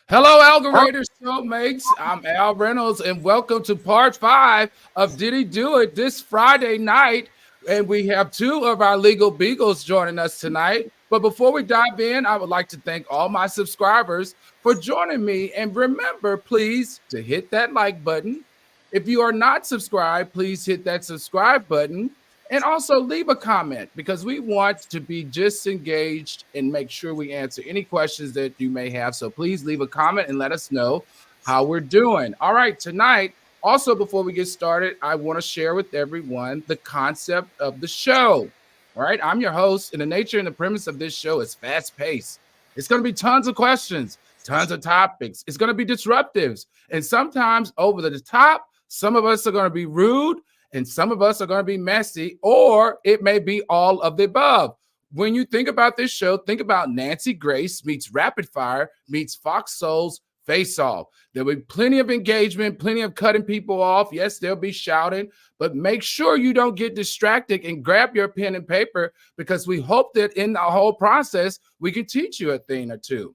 Hello, Algorator Showmates. I'm Al Reynolds, and welcome to part 5 of Diddy Do It this Friday night. And we have two of our legal beagles joining us tonight. But before we dive in, I would like to thank all my subscribers for joining me. And remember, please, to hit that like button. If you are not subscribed, please hit that subscribe button. And also leave a comment because we want to be just engaged and make sure we answer any questions that you may have. So please leave a comment and let us know how we're doing. All right, tonight, also before we get started, I want to share with everyone the concept of the show. All right, I'm your host, and the nature and the premise of this show is fast paced. It's going to be tons of questions, tons of topics. It's going to be disruptives, and sometimes over the top. Some of us are going to be rude and some of us are going to be messy, or it may be all of the above. When you think about this show, think about Nancy Grace meets Rapid Fire meets Fox Soul's Face Off. There'll be plenty of engagement, plenty of cutting people off. Yes, they'll be shouting, but make sure you don't get distracted and grab your pen and paper because we hope that in the whole process, we can teach you a thing or two.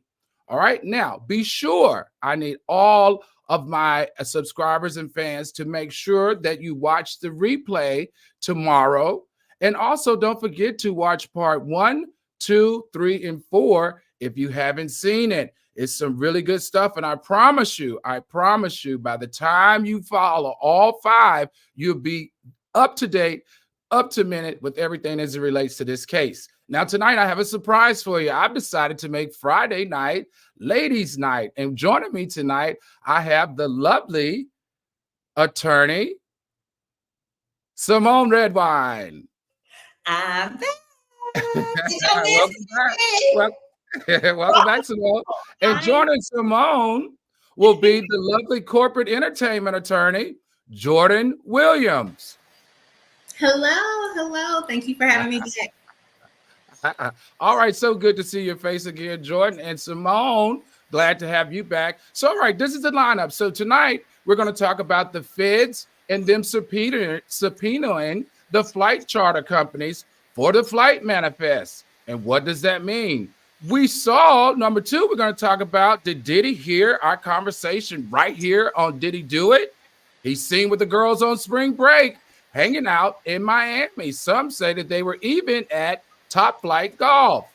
All right, now be sure I need all of my subscribers and fans to make sure that you watch the replay tomorrow. And also don't forget to watch part 1, 2, 3, and 4 if you haven't seen it. It's some really good stuff. And I promise you, by the time you follow all 5, you'll be up to date, up to minute with everything as it relates to this case. Now, tonight, I have a surprise for you. I've decided to make Friday night ladies' night. And joining me tonight, I have the lovely attorney, Symone Redwine. I'm back. Welcome back. Welcome back, Symone. And joining Symone will be the lovely corporate entertainment attorney, Jordan Williams. Hello. Thank you for having me back. All right, so good to see your face again, Jordan. And Symone, glad to have you back. So, all right, this is the lineup. So tonight, we're going to talk about the feds and them subpoenaing the flight charter companies for the flight manifest. And what does that mean? We saw, number 2, we're going to talk about, did Diddy hear our conversation right here on Diddy Do It? He's seen with the girls on spring break, hanging out in Miami. Some say that they were even at Top Flight Golf.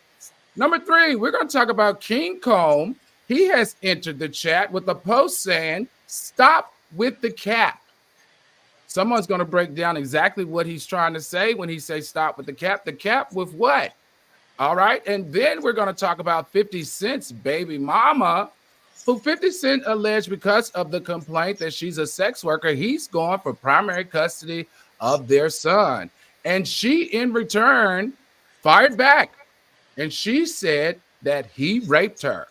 Number 3, we're going to talk about King Comb. He has entered the chat with a post saying, stop with the cap. Someone's going to break down exactly what he's trying to say when he says stop with the cap. The cap with what? All right. And then we're going to talk about 50 Cent's baby mama, who 50 Cent alleged because of the complaint that she's a sex worker, he's going for primary custody of their son. And she, in return, fired back, and she said that he raped her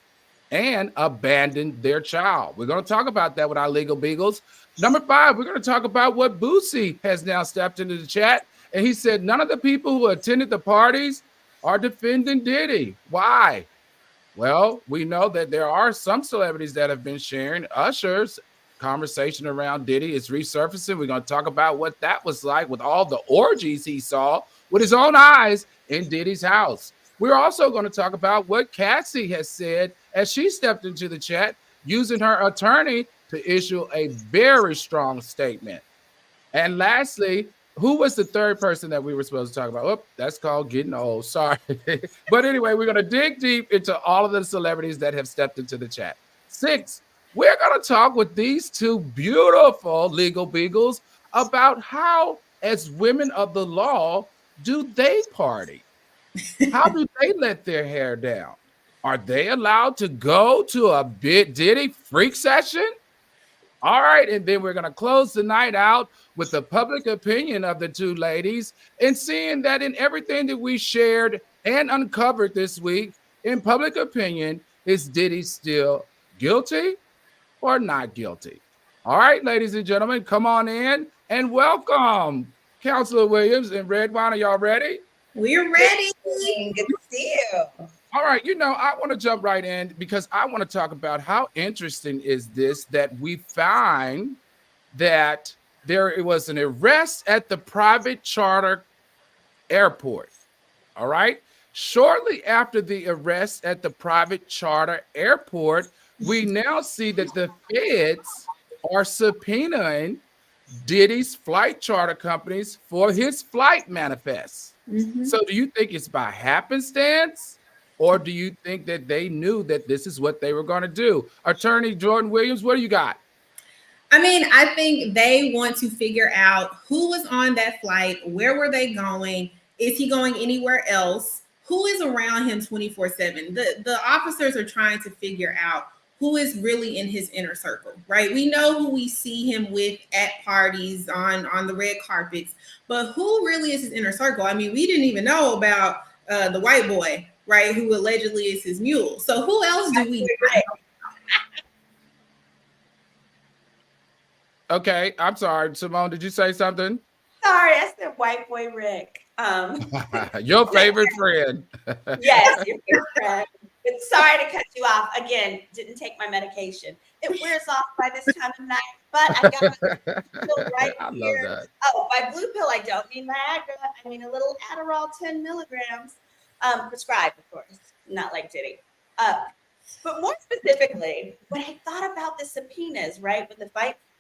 and abandoned their child. We're going to talk about that with our legal beagles. Number 5, we're going to talk about what Boosie has now stepped into the chat, and he said none of the people who attended the parties are defending Diddy. Why? Well, we know that there are some celebrities that have been sharing. Usher's conversation around Diddy is resurfacing. We're going to talk about what that was like with all the orgies he saw with his own eyes in Diddy's house. We're also going to talk about what Cassie has said as she stepped into the chat using her attorney to issue a very strong statement. And lastly, who was the third person that we were supposed to talk about? Oh, that's called getting old. Sorry. But anyway, we're going to dig deep into all of the celebrities that have stepped into the chat. 6, we're going to talk with these two beautiful legal beagles about how, as women of the law, do they party? How do they let their hair down? Are they allowed to go to a Diddy freak session? All right, and then we're going to close the night out with the public opinion of the two ladies and seeing that in everything that we shared and uncovered this week, in public opinion, is Diddy still guilty or not guilty? All right, ladies and gentlemen, come on in and welcome Counselor Williams and Redwine. Are y'all ready? We're ready. Good to see you. All right, I want to jump right in because I want to talk about how interesting is this that we find that there was an arrest at the private charter airport. All right. Shortly after the arrest at the private charter airport, we now see that the feds are subpoenaing Diddy's flight charter companies for his flight manifests. Mhm. So do you think it's by happenstance, or do you think that they knew that this is what they were going to do? Attorney Jordan Williams, what do you got? I mean, I think they want to figure out who was on that flight, where were they going, is he going anywhere else, who is around him 24/7. The officers are trying to figure out who is really in his inner circle, right? We know who we see him with at parties on the red carpets, but who really is his inner circle? I mean, we didn't even know about the white boy, right, who allegedly is his mule. So who else do we know? Okay, I'm sorry, Symone. Did you say something? Sorry, I said white boy Rick. Your favorite friend. Yes, your favorite friend. But sorry to cut you off. Again, didn't take my medication. It wears off by this time of night, but I got my pill right I love here. that. Oh, by blue pill, I don't mean Viagra. I mean a little Adderall, 10 milligrams, prescribed, of course, not like Diddy. But more specifically, when I thought about the subpoenas, right, with the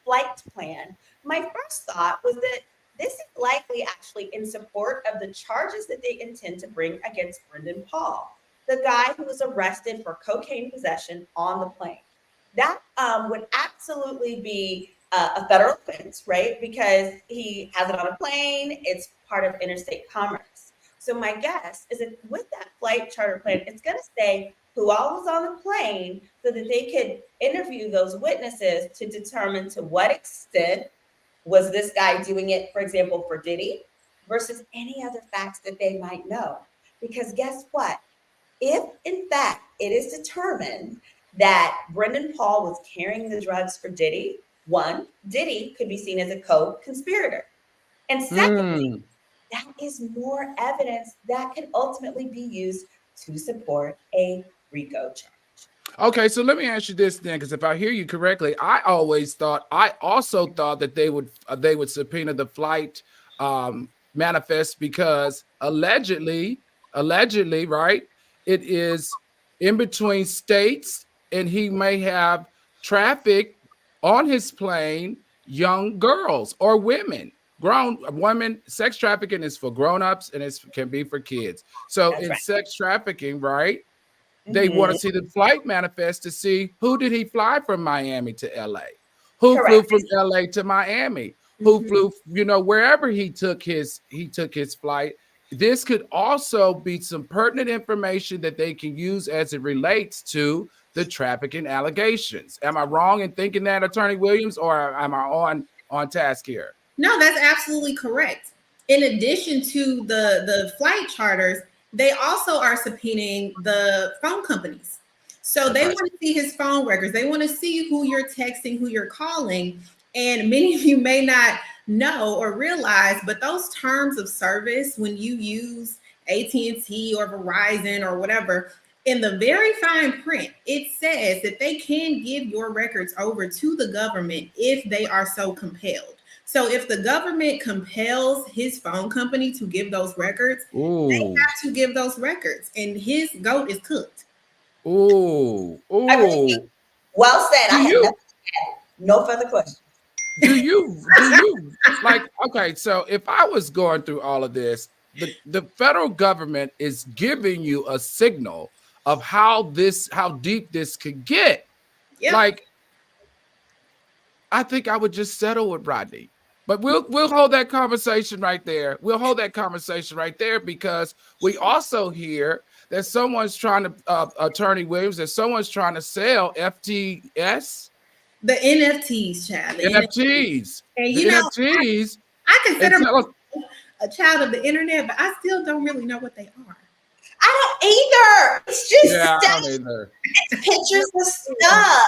flight plan, my first thought was that this is likely actually in support of the charges that they intend to bring against Brendan Paul, the guy who was arrested for cocaine possession on the plane. That would absolutely be a federal offense, right? Because he has it on a plane, it's part of interstate commerce. So my guess is that with that flight charter plan, it's going to say who all was on the plane so that they could interview those witnesses to determine to what extent was this guy doing it, for example, for Diddy versus any other facts that they might know. Because guess what? If in fact it is determined that Brendan Paul was carrying the drugs for Diddy, one, Diddy could be seen as a co-conspirator. And secondly, that is more evidence that can ultimately be used to support a RICO charge. Okay, so let me ask you this then, because if I hear you correctly, I also thought that they would subpoena the flight manifest because allegedly, right, it is in between states, and he may have trafficked on his plane young girls or women. Grown women, sex trafficking is for grown-ups and it can be for kids. So That's in right. sex trafficking, right? They want to Mhm. see the flight manifest to see who did he fly from Miami to LA, who flew Correct. from LA to Miami, who Mhm. flew, wherever he took his flight. This could also be some pertinent information that they can use as it relates to the trafficking allegations. Am I wrong in thinking that, Attorney Williams, or am I on task here? No, that's absolutely correct. In addition to the flight charters, they also are subpoenaing the phone companies. So That's they right. want to see his phone records. They want to see who you're texting, who you're calling. And many of you may not know or realize, but those terms of service, when you use AT&T or Verizon or whatever, in the very fine print, it says that they can give your records over to the government if they are so compelled. So if the government compels his phone company to give those records, they Ooh, have to give those records, and his goat is cooked. ooh, I believe you. ooh. Well said. Do I have nothing you to add. No further questions. do you like, okay, so if I was going through all of this, the federal government is giving you a signal of how deep this could get. Yep. Like, I think I would just settle with Rodney. But we'll hold that conversation right there. We'll hold that conversation right there because we also hear that someone's trying to Attorney Williams, that someone's trying to sell FTS The NFTs, child. The NFTs. NFTs. And The NFTs. I And consider tell us, myself a child of the internet, but I still don't really know what they are. I don't either. It's just yeah, I stuff. don't either. It's pictures of stuff.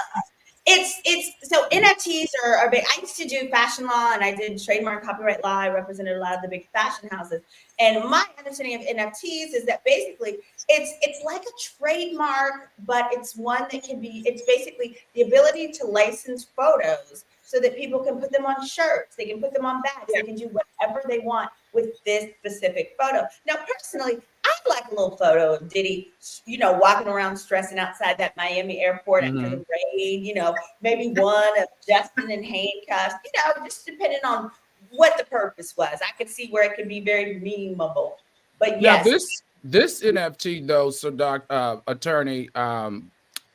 It's so NFTs are big. I used to do fashion law and I did trademark copyright law. I represented a lot of the big fashion houses. And my understanding of NFTs is that basically it's like a trademark, but it's one that can be, it's basically the ability to license photos so that people can put them on shirts, they can put them on bags, they can do whatever they want with this specific photo. Now, personally, I I'd like a little photo of Diddy, walking around stressing outside that Miami airport after the rain, maybe one of Justin in handcuffs, just depending on what the purpose was. I could see where it could be very memeable. But Now yes. this NFT though, so attorney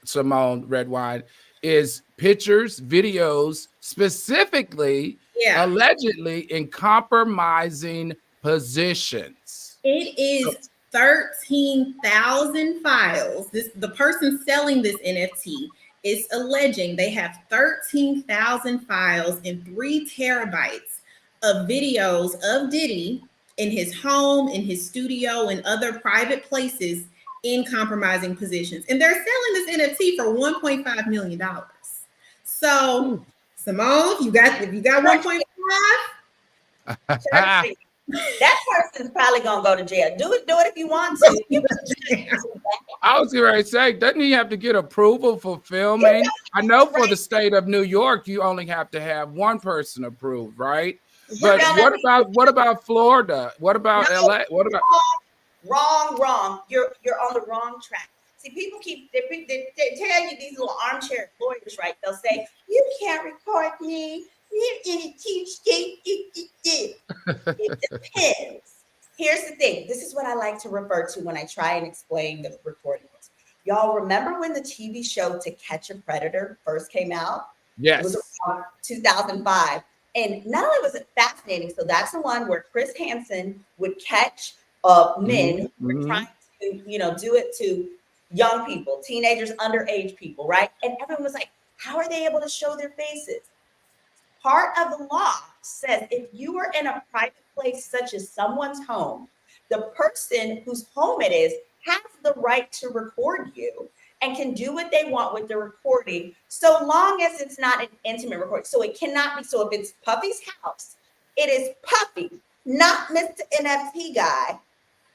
Symone Redwine, is pictures, videos, specifically allegedly in compromising positions. It is 13,000 files. The person selling this NFT is alleging they have 13,000 files and 3 terabytes of videos of Diddy in his home, in his studio, and other private places in compromising positions. And they're selling this NFT for $1.5 million. So, Symone, if you got 1.5, that person's probably gonna go to jail. Do it if you want to. I was going to say, doesn't he have to get approval for filming? I know for the state of New York, you only have to have one person approved, right? But what about Florida? What about LA? What about wrong? You're on the wrong track. See, people they tell you, these little armchair lawyers, right? They'll say, you can't record me. It depends. Here's the thing. This is what I like to refer to when I try and explain the recordings. Y'all remember when the TV show To Catch a Predator first came out? Yes. It was around 2005. And not only was it fascinating, so that's the one where Chris Hansen would catch men who were trying to, do it to young people, teenagers, underage people, right? And everyone was like, how are they able to show their faces? Part of the law says if you are in a private place such as someone's home, the person whose home it is has the right to record you and can do what they want with the recording, so long as it's not an intimate recording. So it cannot be. So if it's Puffy's house, it is Puffy, not Mr. NFT guy,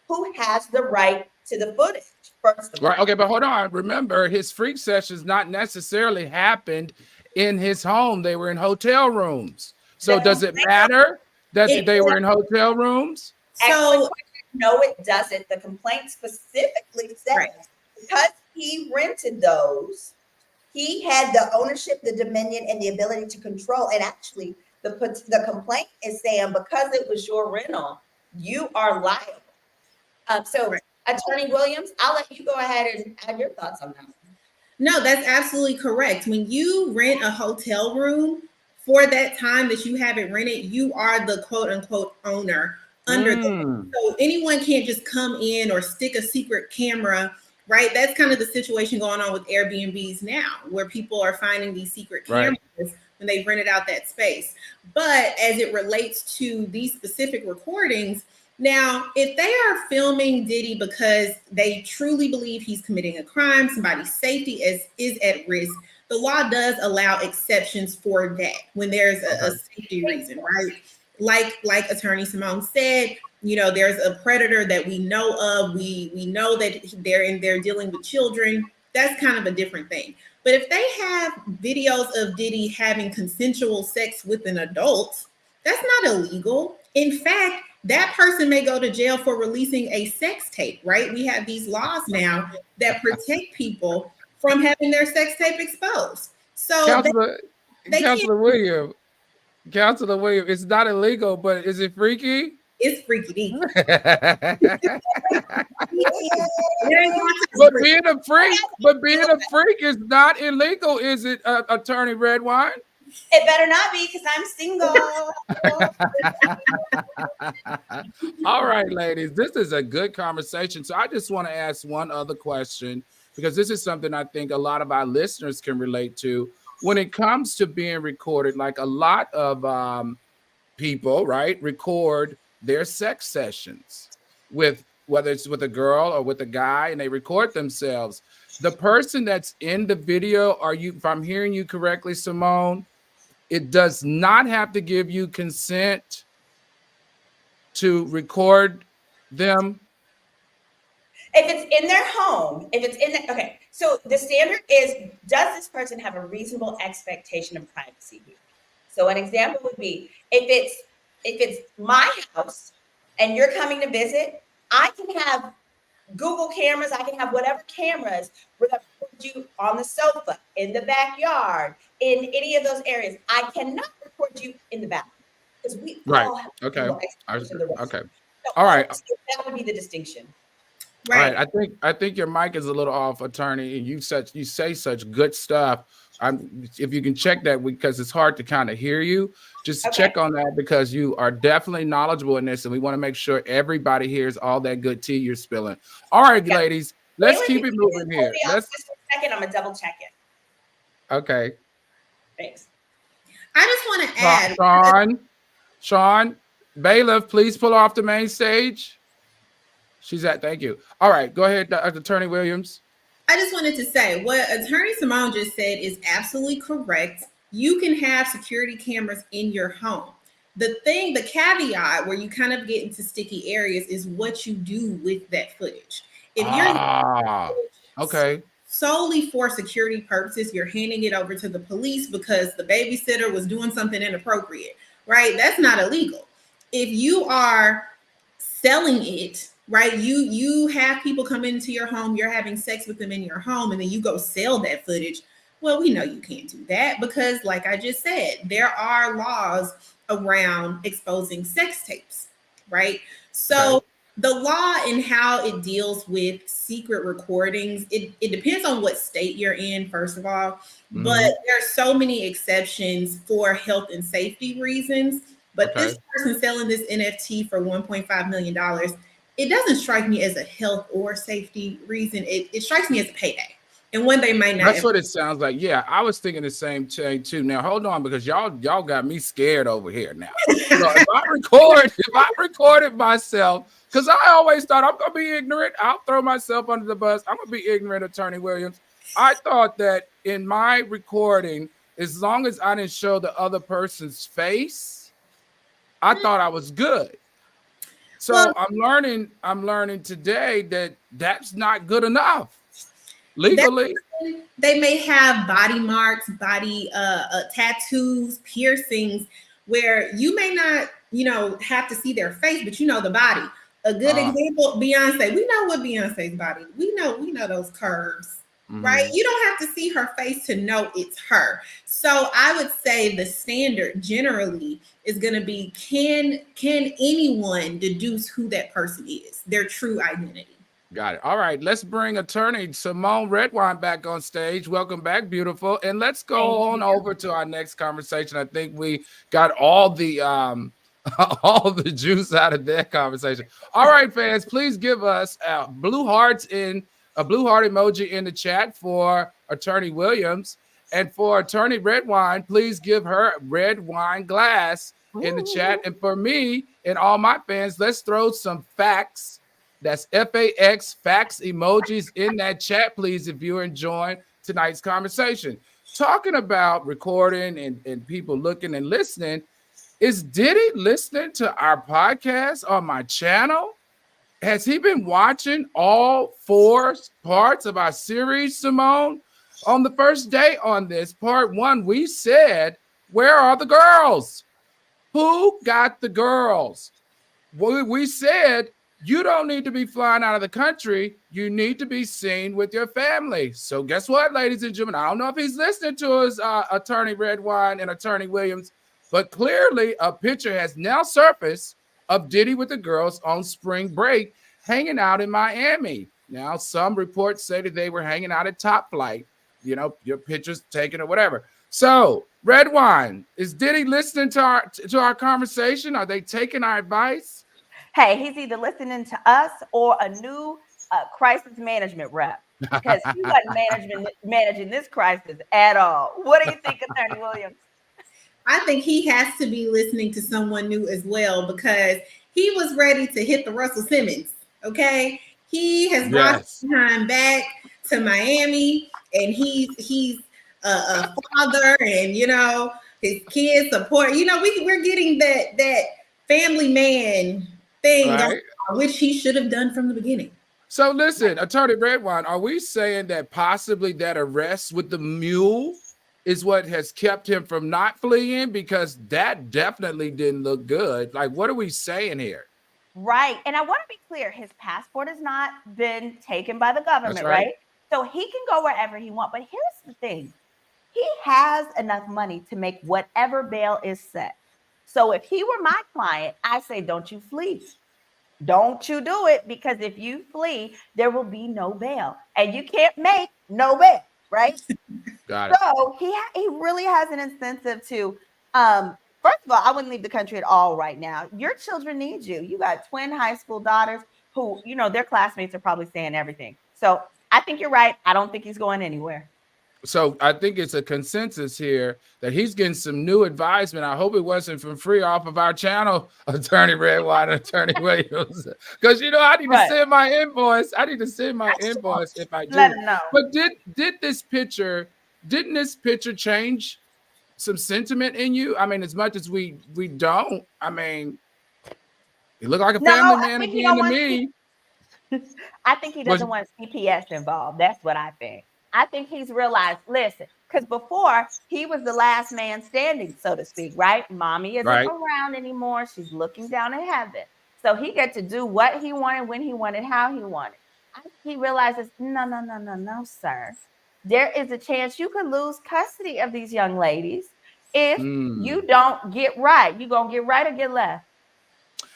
who has the right to the footage. First of all. Right. Okay, but hold on. Remember, his freak sessions not necessarily happened in his home. They were in hotel rooms. So does it matter that they were in hotel rooms? So no, it doesn't. The complaint specifically says because he rented those, he had the ownership, the dominion, and the ability to control. And actually, the complaint is saying because it was your rental, you are liable. Attorney Williams, I'll let you go ahead and add your thoughts on that. No, that's absolutely correct. When you rent a hotel room for that time that you have it rented, you are the quote unquote owner under the. So anyone can't just come in or stick a secret camera, right? That's kind of the situation going on with Airbnbs now, where people are finding these secret cameras when they've rented out that space. But as it relates to these specific recordings, now, if they are filming Diddy because they truly believe he's committing a crime, somebody's safety is at risk, the law does allow exceptions for that when there's a safety reason, right? Like Attorney Symone said, there's a predator that we know of. We know that they're dealing with children. That's kind of a different thing. But if they have videos of Diddy having consensual sex with an adult, that's not illegal. In fact, that person may go to jail for releasing a sex tape, right? We have these laws now that protect people from having their sex tape exposed. So Counselor William, it's not illegal, but is it freaky? It's freaky. But being a freak is not illegal, is it, Attorney Redwine? It better not be, because I'm single. All right, ladies, this is a good conversation. So I just want to ask one other question, because this is something I think a lot of our listeners can relate to. When it comes to being recorded, like a lot of people, right, record their sex sessions with, whether it's with a girl or with a guy, and they record themselves. The person that's in the video, if I'm hearing you correctly, Symone, it does not have to give you consent to record them. If it's in their home, okay. So the standard is, does this person have a reasonable expectation of privacy? So an example would be, if it's my house and you're coming to visit, I can have Google cameras. I can have whatever cameras where that record you on the sofa, in the backyard, in any of those areas. I cannot record you in the bathroom because we Right. all have Okay. expectations in the restroom. Okay. So All right. that would be the distinction. Right. All right. I think your mic is a little off, attorney. And you say such good stuff. If you can check that, because it's hard to kind of hear you. Just check on that, because you are definitely knowledgeable in this, and we want to make sure everybody hears all that good tea you're spilling. All right, ladies, let's keep it moving here. Just a second, I'm gonna double check it. Okay. Thanks. I just want to add, Sean, bailiff, please pull off the main stage. Thank you. All right, go ahead, Attorney Williams. I just wanted to say what Attorney Symone just said is absolutely correct. You can have security cameras in your home. The caveat where you kind of get into sticky areas is what you do with that footage. If you're solely for security purposes, you're handing it over to the police because the babysitter was doing something inappropriate, right? That's not illegal. If you are selling it, right? You have people come into your home, you're having sex with them in your home, and then you go sell that footage. Well, we know you can't do that because, like I just said, there are laws around exposing sex tapes, right? So the law and how it deals with secret recordings, it depends on what state you're in, first of all. But there are so many exceptions for health and safety reasons. But this person selling this NFT for $1.5 million, it doesn't strike me as a health or safety reason. It strikes me as a payday. And one they might not. That's what it sounds like. Yeah, I was thinking the same thing too. Now hold on, because y'all got me scared over here now. If I recorded myself, because I always thought I'm gonna be ignorant, I'll throw myself under the bus. I'm gonna be ignorant, Attorney Williams. I thought that in my recording, as long as I didn't show the other person's face, I thought I was good. So I'm learning today that that's not good enough. Legally, they may have body marks, body tattoos, piercings, where you may not, have to see their face, but the body. A good example, Beyonce. We know what Beyonce's body. We know those curves, right? You don't have to see her face to know it's her. So I would say the standard generally is going to be: can anyone deduce who that person is, their true identity? Got it. All right, let's bring Attorney Symone Redwine back on stage. Welcome back, beautiful. And let's go on over to our next conversation. I think we got all the all the juice out of that conversation. All right, fans, please give us a blue heart emoji in the chat for Attorney Williams, and for Attorney Redwine, please give her red wine glass in the chat. And for me and all my fans, let's throw some facts. That's FAX, facts emojis in that chat, please, if you're enjoying tonight's conversation. Talking about recording and people looking and listening, is Diddy listening to our podcast on my channel? Has he been watching all 4 parts of our series, Symone? On the first day on this, part 1, we said, where are the girls? Who got the girls? We said, you don't need to be flying out of the country. You need to be seen with your family. So guess what, ladies and gentlemen? I don't know if he's listening to us, Attorney Redwine and Attorney Williams, but clearly a picture has now surfaced of Diddy with the girls on spring break hanging out in Miami. Now, some reports say that they were hanging out at Top Flight, your pictures taken or whatever. So, Redwine, is Diddy listening to our conversation? Are they taking our advice? Hey, he's either listening to us or a new crisis management rep, because he wasn't managing this crisis at all. What do you think, Attorney Williams? I think he has to be listening to someone new as well, because he was ready to hit the Russell Simmons. Okay, he has brought time back to Miami, and he's a father, and his kids support. We're getting that family man thing, right, which he should have done from the beginning. So listen, Attorney Redwine, are we saying that possibly that arrest with the mule is what has kept him from not fleeing? Because that definitely didn't look good. Like, what are we saying here? Right. And I want to be clear, his passport has not been taken by the government, right. right? So he can go wherever he wants. But here's the thing. He has enough money to make whatever bail is set. So if he were my client, I say, don't you flee. Don't you do it, because if you flee, there will be no bail, and you can't make no bail, right? Got it. So he really has an incentive to. First of all, I wouldn't leave the country at all right now. Your children need you. You got twin high school daughters who, their classmates are probably saying everything. So I think you're right. I don't think he's going anywhere. So I think it's a consensus here that he's getting some new advisement. I hope it wasn't from free off of our channel, Attorney Redwine, Attorney Williams, because I need to send my invoice. I need to send my invoice if I do. Let him know. But didn't this picture change some sentiment in you? I mean, as much as we don't. I mean, you look like a family man again to me. I think he doesn't want CPS involved. That's what I think. I think he's realized, listen, because before he was the last man standing, so to speak, right? Mommy isn't around anymore. She's looking down at heaven. So he got to do what he wanted, when he wanted, how he wanted. I think he realizes, no, sir. There is a chance you could lose custody of these young ladies if you don't get right. You going to get right or get left?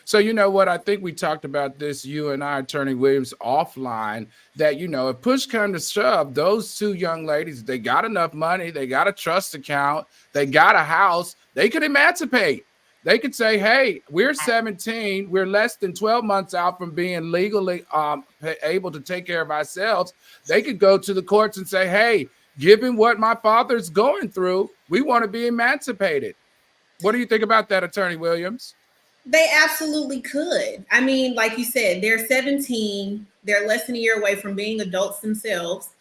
So you know what? I think we talked about this, you and I, Attorney Williams, offline, that, if push comes to shove, those two young ladies, they got enough money, they got a trust account, they got a house, they could emancipate. They could say, hey, we're 17, we're less than 12 months out from being legally able to take care of ourselves. They could go to the courts and say, hey, given what my father's going through, we want to be emancipated. What do you think about that, Attorney Williams? They absolutely could. I mean, like you said, they're 17. They're less than a year away from being adults themselves.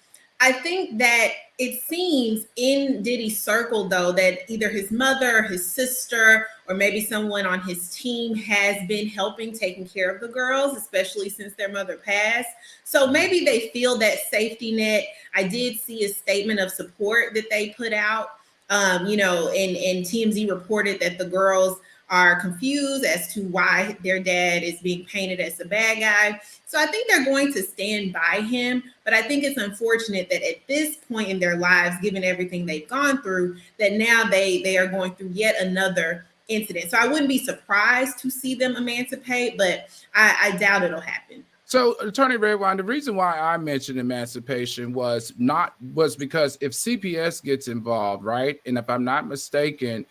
I think that it seems in Diddy's circle, though, that either his mother or his sister or maybe someone on his team has been helping taking care of the girls, especially since their mother passed. So maybe they feel that safety net. I did see a statement of support that they put out, and TMZ reported that the girls are confused as to why their dad is being painted as a bad guy. So I think they're going to stand by him, but I think it's unfortunate that at this point in their lives, given everything they've gone through, that now they are going through yet another incident. So I wouldn't be surprised to see them emancipate, but I doubt it'll happen. So, Attorney Redwine, the reason why I mentioned emancipation was because if CPS gets involved, right, and if I'm not mistaken,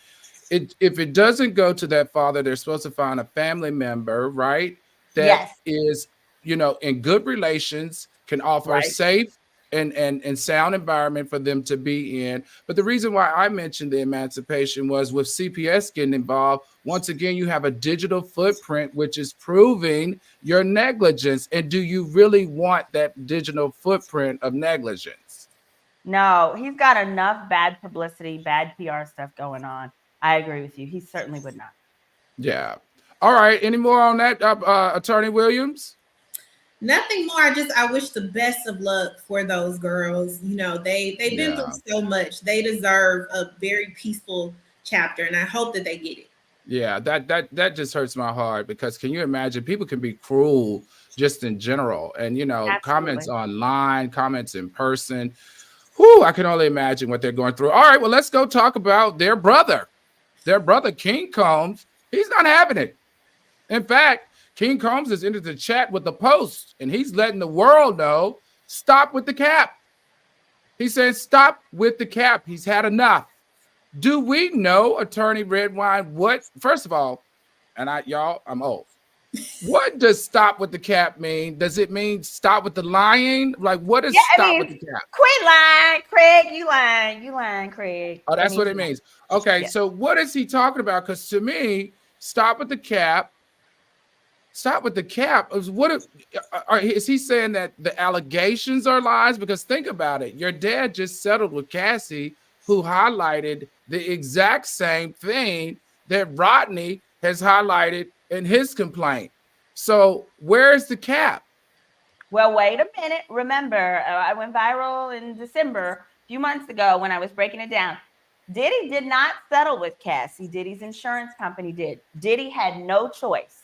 if it doesn't go to that father, they're supposed to find a family member, right? That is, in good relations, can offer a safe and sound environment for them to be in. But the reason why I mentioned the emancipation was with CPS getting involved. Once again, you have a digital footprint, which is proving your negligence. And do you really want that digital footprint of negligence? No, he's got enough bad publicity, bad PR stuff going on. I agree with you. He certainly would not. Yeah. All right. Any more on that, Attorney Williams? Nothing more. I wish the best of luck for those girls. They've been through so much. They deserve a very peaceful chapter, and I hope that they get it. Yeah, that just hurts my heart, because can you imagine, people can be cruel just in general, and comments online, comments in person. Whew, I can only imagine what they're going through. All right, well, let's go talk about their brother. Their brother, King Combs, he's not having it. In fact, King Combs has entered the chat with the post, and he's letting the world know, stop with the cap. He says, stop with the cap. He's had enough. Do we know, Attorney Redwine, first of all, and I'm old. What does stop with the cap mean? Does it mean stop with the lying? Like, what is stop with the cap? Quit lying, Craig. You lying, Craig. Oh, that's what it means. Okay, so what is he talking about? Because to me, stop with the cap. Stop with the cap. Is he saying that the allegations are lies? Because think about it. Your dad just settled with Cassie, who highlighted the exact same thing that Rodney has highlighted in his complaint. So where's the cap? Well, wait a minute. Remember, I went viral in December, a few months ago, when I was breaking it down. Diddy did not settle with Cassie. Diddy's insurance company did. Diddy had no choice.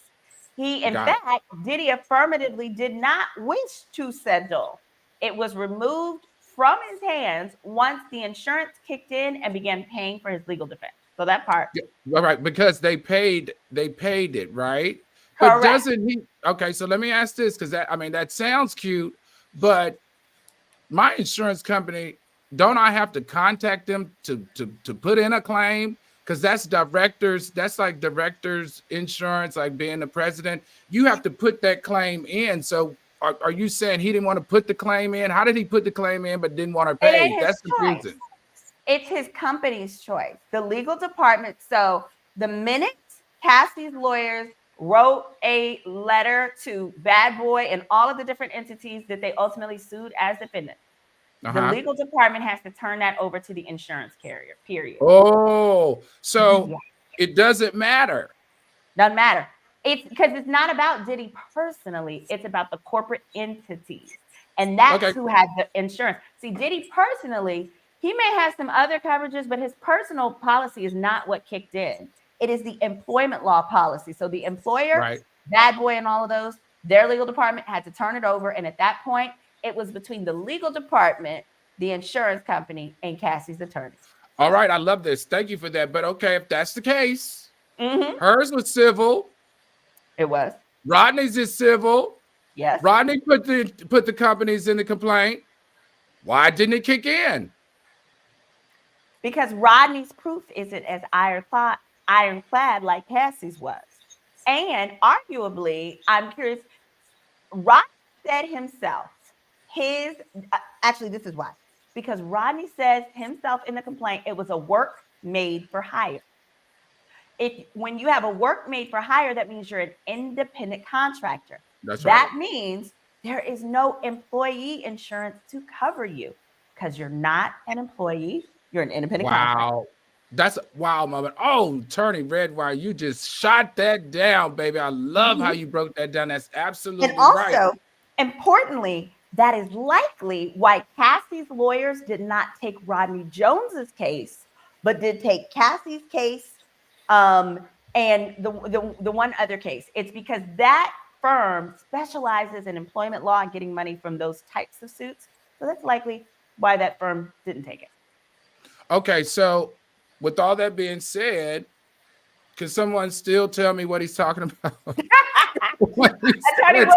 He, in fact, Diddy affirmatively did not wish to settle. It was removed from his hands once the insurance kicked in and began paying for his legal defense. So that part. Yeah, right, because they paid it, right? Correct. But doesn't he? Okay, so let me ask this, because that sounds cute, but my insurance company, don't I have to contact them to put in a claim? Because that's like directors insurance, like being the president. You have to put that claim in. So are you saying he didn't want to put the claim in? How did he put the claim in but didn't want to pay? That's confusing. It's his company's choice. The legal department. So the minute Cassie's lawyers wrote a letter to Bad Boy and all of the different entities that they ultimately sued as defendants, the legal department has to turn that over to the insurance carrier, period. Oh, so it doesn't matter. Doesn't matter. It's because it's not about Diddy personally. It's about the corporate entities. And that's who had the insurance. See, Diddy personally, he may have some other coverages, but his personal policy is not what kicked in. It is the employment law policy. So the employer, Bad Boy and all of those, their legal department had to turn it over. And at that point, it was between the legal department, the insurance company, and Cassie's attorney. All right, I love this. Thank you for that. But okay, if that's the case, hers was civil. It was. Rodney's is civil. Yes. Rodney put the companies in the complaint. Why didn't it kick in? Because Rodney's proof isn't as ironclad like Cassie's was. And arguably, I'm curious, Rodney said himself, actually, this is why. Because Rodney says himself in the complaint, it was a work made for hire. When you have a work made for hire, that means you're an independent contractor. That means there is no employee insurance to cover you because you're not an employee. You're an independent contractor. That's a wow moment. Oh, Attorney Redwine, you just shot that down, baby. I love how you broke that down. That's absolutely right. And also, importantly, that is likely why Cassie's lawyers did not take Rodney Jones's case, but did take Cassie's case and the one other case. It's because that firm specializes in employment law and getting money from those types of suits. So that's likely why that firm didn't take it. Okay, so with all that being said, can someone still tell me what he's talking about? Attorney Williams,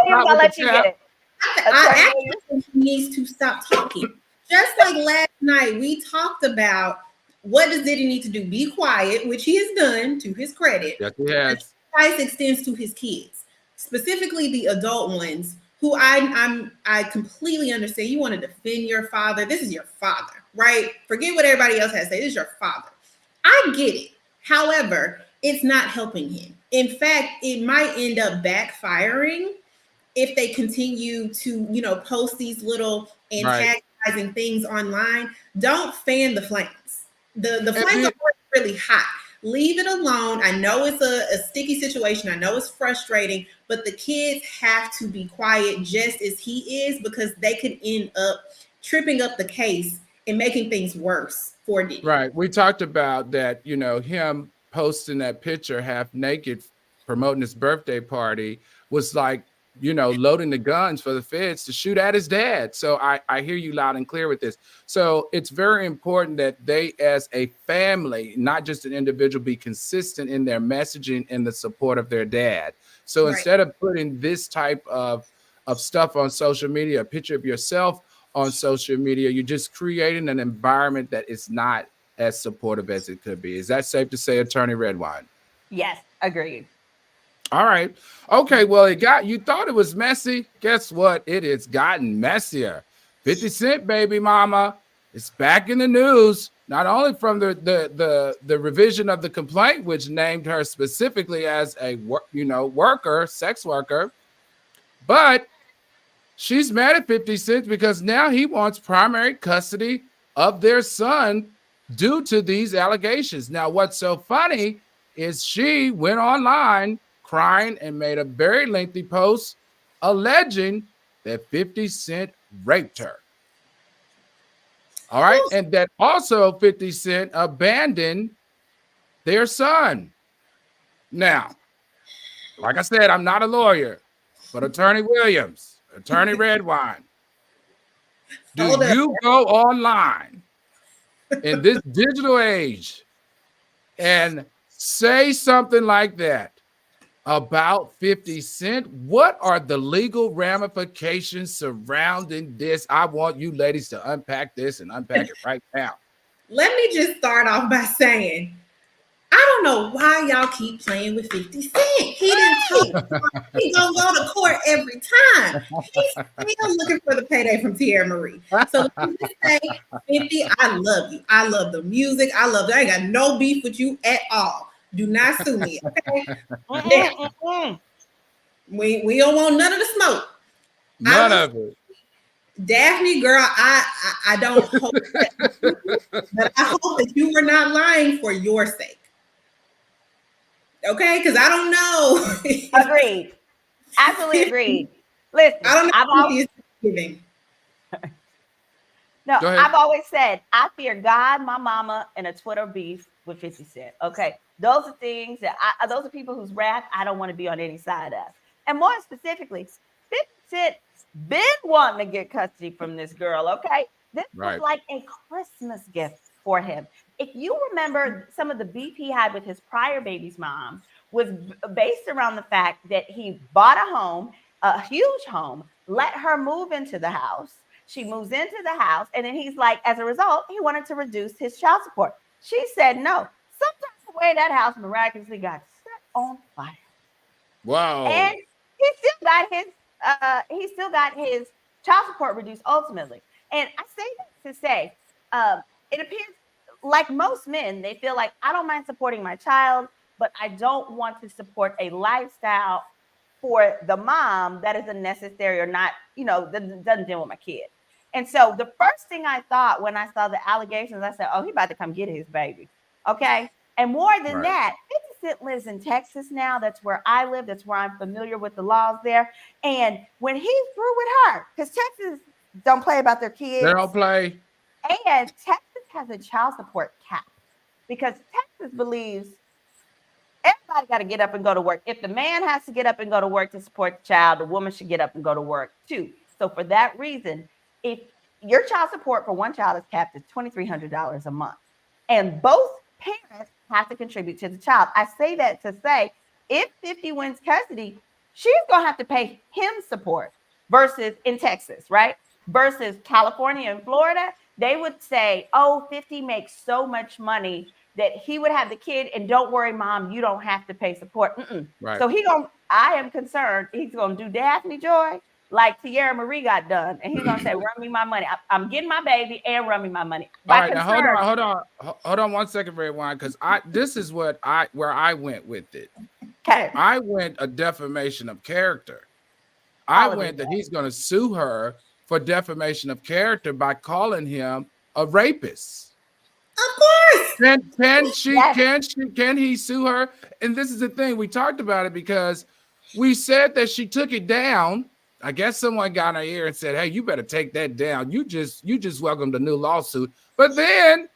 I'll let you get it. I actually think he needs to stop talking. Just like last night, we talked about what does Diddy need to do? Be quiet, which he has done to his credit. Yes, he has. Advice extends to his kids, specifically the adult ones, who I completely understand. You want to defend your father. This is your father, right? Forget what everybody else has to say. This is your father. I get it. However, it's not helping him. In fact, it might end up backfiring if they continue to, post these little antagonizing things online. Don't fan the flames. The flames are really hot. Leave it alone. I know it's a sticky situation. I know it's frustrating, but the kids have to be quiet just as he is, because they could end up tripping up the case and making things worse for Diddy. Right. We talked about that, him posting that picture half naked promoting his birthday party was like, loading the guns for the feds to shoot at his dad. So I hear you loud and clear with this. So it's very important that they, as a family, not just an individual, be consistent in their messaging and the support of their dad. So instead of putting this type of stuff on social media, a picture of yourself on social media, you're just creating an environment that is not as supportive as it could be. Is that safe to say, Attorney Redwine? Yes, agreed. All right. Okay. Well, you thought it was messy. Guess what? It has gotten messier. 50 Cent, baby mama, is back in the news, not only from the revision of the complaint, which named her specifically as a sex worker, but she's mad at 50 Cent because now he wants primary custody of their son due to these allegations. Now, what's so funny is she went online crying and made a very lengthy post alleging that 50 Cent raped her. All right. And that also 50 Cent abandoned their son. Now, like I said, I'm not a lawyer, but Attorney Williams, Attorney Redwine, do you go online in this digital age and say something like that about 50 Cent? What are the legal ramifications surrounding this? I want you ladies to unpack this and unpack it right now. Let me just start off by saying, I don't know why y'all keep playing with 50 Cent. He didn't talk. He gonna go to court every time. He's still looking for the payday from Tierra Marie. So let me just say, 50, I love you. I love the music. I ain't got no beef with you at all. Do not sue me, okay? We don't want none of the smoke. None of it. Daphne, girl, I don't hope that, but I hope that you were not lying for your sake. Okay, because I don't know. Agreed. Absolutely agreed. Listen, I don't know. No, I've always said I fear God, my mama, and a Twitter beef with 50 Cent. Okay, those are things that those are people whose wrath I don't want to be on any side of. And more specifically, 50 Cent been wanting to get custody from this girl. Okay, this was like a Christmas gift for him. If you remember, some of the beef he had with his prior baby's mom was based around the fact that he bought a home, a huge home, let her move into the house. She moves into the house, and then he's like, as a result, he wanted to reduce his child support. She said no. Sometimes the way that house miraculously got set on fire. Wow. And he still got his child support reduced ultimately. And I say that to say, it appears like most men, they feel like, I don't mind supporting my child, but I don't want to support a lifestyle for the mom that is unnecessary or not, that doesn't deal with my kid. And so the first thing I thought when I saw the allegations, I said, oh, he about to come get his baby. Okay. And more than that, 50 Cent lives in Texas now. That's where I live. That's where I'm familiar with the laws there. And when he's through with her, because Texas don't play about their kids. They don't play. And Texas has a child support cap because Texas believes everybody got to get up and go to work. If the man has to get up and go to work to support the child, the woman should get up and go to work too. So for that reason, if your child support for one child is capped at $2,300 a month, and both parents have to contribute to the child. I say that to say, if 50 wins custody, she's going to have to pay him support versus in Texas, right? Versus California and Florida, they would say, oh, 50 makes so much money that he would have the kid, and don't worry, mom, you don't have to pay support. Right. So I am concerned he's going to do Daphne Joy like Tierra Marie got done, and he's going to say, run me my money. I'm getting my baby and run me my money. All right, now hold on 1 second, Redwine, because this is where I went with it. Okay. I went a defamation of character. I went that he's going to sue her for defamation of character by calling him a rapist. Of course. Can he sue her? And this is the thing, we talked about it because we said that she took it down. I guess someone got in her ear and said, hey, you better take that down. You just welcomed a new lawsuit. But then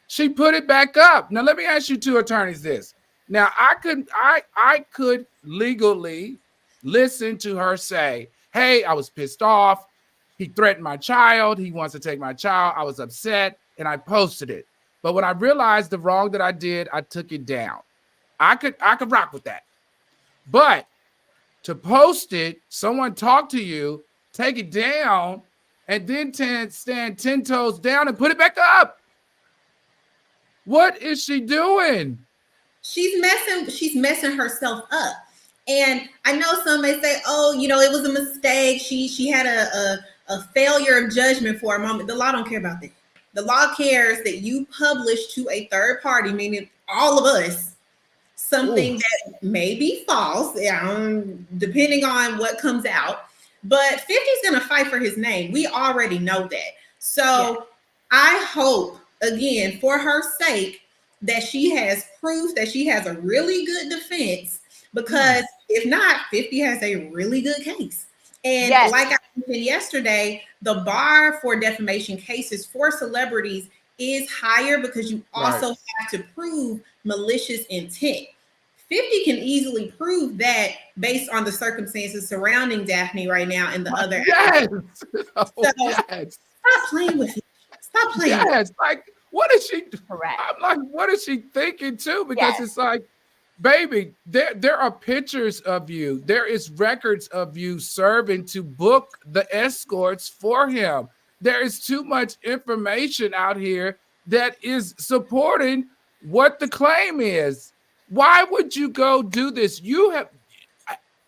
she put it back up. Now let me ask you two attorneys this. Now I could legally listen to her say, hey, I was pissed off. He threatened my child. He wants to take my child. I was upset and I posted it. But when I realized the wrong that I did, I took it down. I could rock with that. But to post it, someone talk to you, take it down, and then stand 10 toes down and put it back up. What is she doing? She's messing herself up. And I know some may say, oh, it was a mistake. She had a failure of judgment for a moment. The law don't care about that. The law cares that you publish to a third party, meaning all of us, something that may be false, depending on what comes out. But 50's going to fight for his name. We already know that. So I hope, again, for her sake, that she has proof, that she has a really good defense, because if not, 50 has a really good case. And like I mentioned yesterday, the bar for defamation cases for celebrities is higher because you also have to prove malicious intent. 50 can easily prove that based on the circumstances surrounding Daphne right now and the other. Yes. Oh, so yes. stop playing with it. Stop playing. Yes. Like, what is she? Correct. I'm like, what is she thinking too? Because Yes. it's like, baby, there are pictures of you. There is records of you serving to book the escorts for him. There is too much information out here that is supporting what the claim is. Why would you go do this? You have.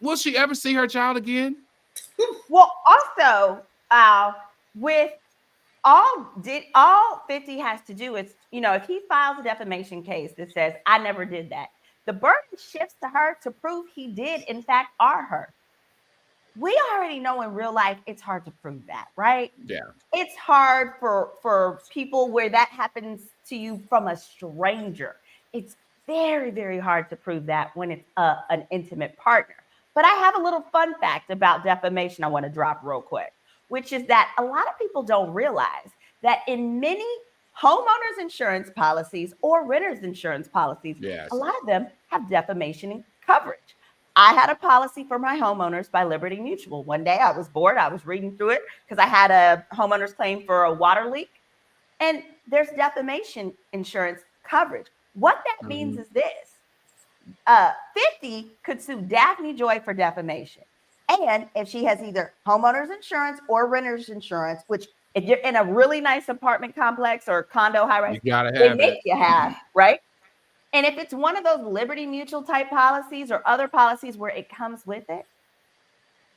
Will she ever see her child again? Well, also, with all 50 has to do is, if he files a defamation case that says, I never did that, the burden shifts to her to prove he did, in fact, are her. We already know in real life, it's hard to prove that, right? Yeah. It's hard for people where that happens to you from a stranger. It's very, very hard to prove that when it's an intimate partner. But I have a little fun fact about defamation I want to drop real quick, which is that a lot of people don't realize that in many homeowners insurance policies or renters insurance policies, yes, a lot of them have defamation coverage. I had a policy for my homeowners by Liberty Mutual. One day I was bored. I was reading through it because I had a homeowner's claim for a water leak. And there's defamation insurance coverage. What that means is this. 50 could sue Daphne Joy for defamation. And if she has either homeowners insurance or renters insurance, which if you're in a really nice apartment complex or condo high rise, they make you have, right? And if it's one of those Liberty Mutual type policies or other policies where it comes with it,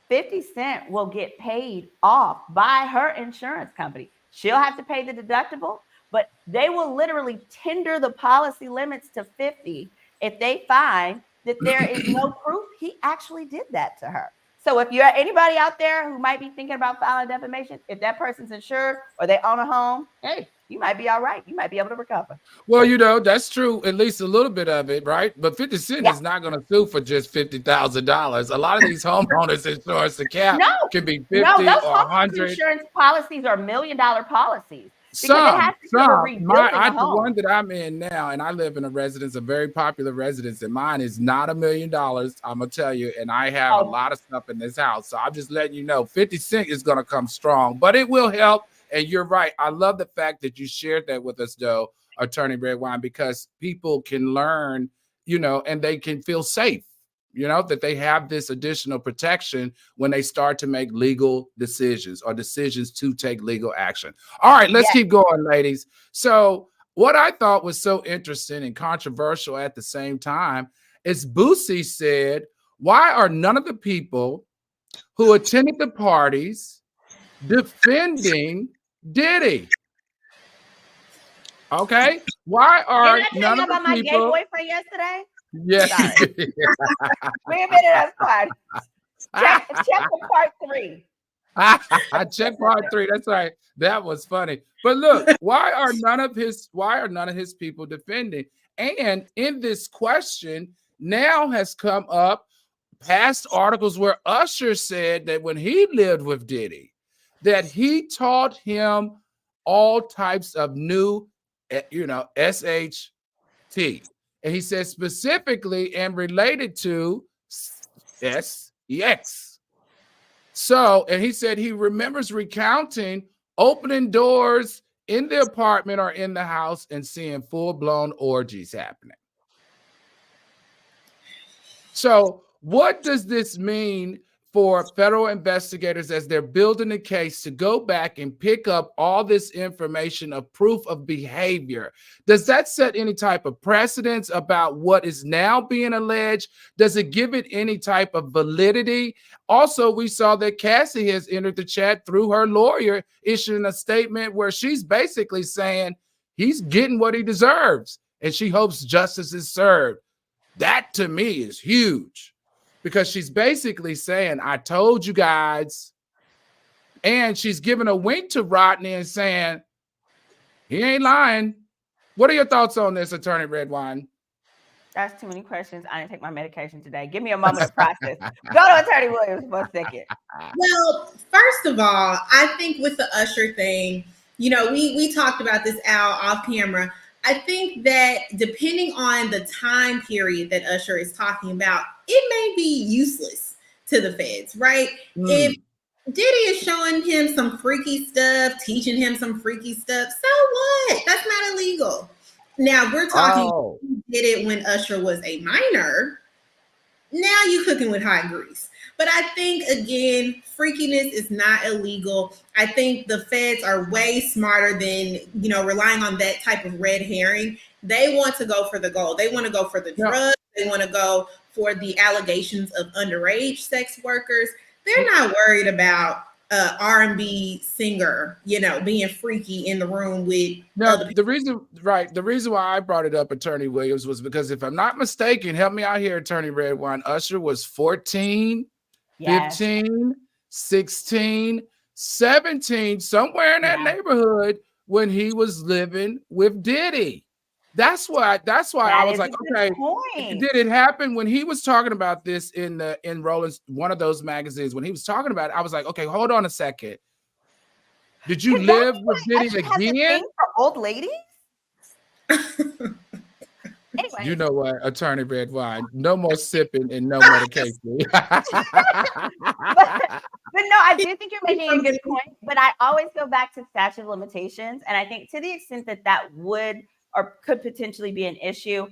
50 Cent will get paid off by her insurance company. She'll have to pay the deductible, but they will literally tender the policy limits to 50 if they find that there is no proof he actually did that to her. So if you're anybody out there who might be thinking about filing defamation, if that person's insured or they own a home, hey, you might be all right. You might be able to recover. Well, that's true, at least a little bit of it, right? But 50 Cent is not going to sue for just $50,000. A lot of these homeowners insurance, the cap can be 50 those or 100. Insurance policies are $1 million policies. The one that I'm in now, and I live in a residence, a very popular residence, and mine is not $1 million. I'm gonna tell you, and I have a lot of stuff in this house, so I'm just letting you know, 50 Cent is gonna come strong, but it will help. And you're right. I love the fact that you shared that with us, though, Attorney Redwine, because people can learn, and they can feel safe. That they have this additional protection when they start to make legal decisions or decisions to take legal action. All right, let's keep going, ladies. So what I thought was so interesting and controversial at the same time is Boosie said, why are none of the people who attended the parties defending Diddy? Okay, why are none of the my people? Gay boyfriend yesterday? Yes. Wait a minute, that's fine. Check for part 3. I checked part 3. That's right. That was funny. But look, why are none of his people defending? And in this question now has come up past articles where Usher said that when he lived with Diddy, that he taught him all types of new, SHT. And he said specifically and related to sex. So, and he said he remembers recounting opening doors in the apartment or in the house and seeing full-blown orgies happening. So what does this mean for federal investigators as they're building a case to go back and pick up all this information of proof of behavior? Does that set any type of precedence about what is now being alleged? Does it give it any type of validity? Also, we saw that Cassie has entered the chat through her lawyer, issuing a statement where she's basically saying he's getting what he deserves, and she hopes justice is served. That to me is huge. Because she's basically saying, I told you guys. And she's giving a wink to Rodney and saying, he ain't lying. What are your thoughts on this, Attorney Redwine? That's too many questions. I didn't take my medication today. Give me a moment to process. Go to Attorney Williams for a second. Well, first of all, I think with the Usher thing, we talked about this, Al, off camera. I think that depending on the time period that Usher is talking about, it may be useless to the feds, right? If Diddy is showing him some freaky stuff, teaching him some freaky stuff, so what? That's not illegal. Now we're talking, he did it when Usher was a minor. Now you cooking with hot grease. But I think, again, freakiness is not illegal. I think the feds are way smarter than, relying on that type of red herring. They want to go for the gold. They want to go for the drugs. They want to go for the allegations of underage sex workers. They're not worried about R&B singer, being freaky in the room with other people. The reason why I brought it up, Attorney Williams, was because if I'm not mistaken, help me out here, Attorney Redwine, Usher was 14, 15, 16, 17, somewhere in that neighborhood when he was living with Diddy. That's why I was like, okay, did it happen when he was talking about this in Rollins, one of those magazines? When he was talking about it, I was like, okay, hold on a second. Did you live with Diddy again? For old ladies? Anyway. You know what, Attorney Redwine, no more sipping and no medication. but no, I do think you're making a good point. But I always go back to statute of limitations, and I think to the extent that would or could potentially be an issue,